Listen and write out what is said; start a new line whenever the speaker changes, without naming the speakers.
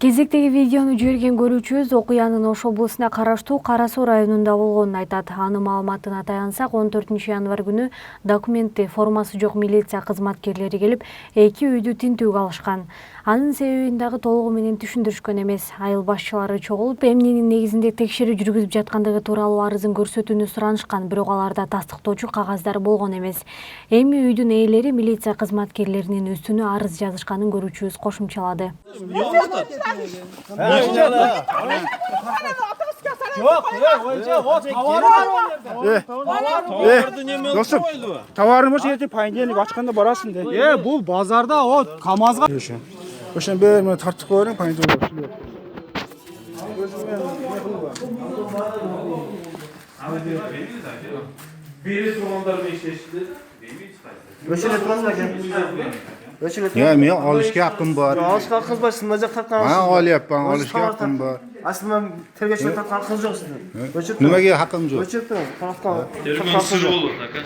Кезектеги видеону жиберген көрүүчүбүз окуянын Ош облусуна караштуу Кара Суу районунда болгонун айтат. Анын маалыматына таянсак, 14-январь күнү документти формасы жок милиция кызматкерлери келип, эки үйдү тинтүүгө алышкан. Анын себебин дагы толугу менен түшүндүрүшкөн эмес. Айыл башчылары чогулуп, эмненин негизинде текшерүү жүргүзүп жаткандыгы тууралуу арызын көрсөтүүнү суранышкан, бирок аларда тастыктоочу кагаздар болгон эмес. Эми үйдүн ээлери милиция кызматкерлеринин үстүнө арыз жазышканын көрүүчүбүз кошумчалады.
Достum, товарың болса ертең понедельник ашқанда барасың де.
Бұл базарда о КамАЗға.
Ошон бәрін тартып қойырың понедельник.
Бері тұрғандармен шешілді.
Ya men olishga haqqim bor.
Olishga haqqingiz bor, siz majaq tartgansiz.
Men olyapman, olishga haqqim bor.
Aslida men tergovchiga tartgan haqqingiz yo'q sizning.
Nimaga haqqim yo'q?
O'chirib turing.
Tergovchisiz bo'ldi, aka.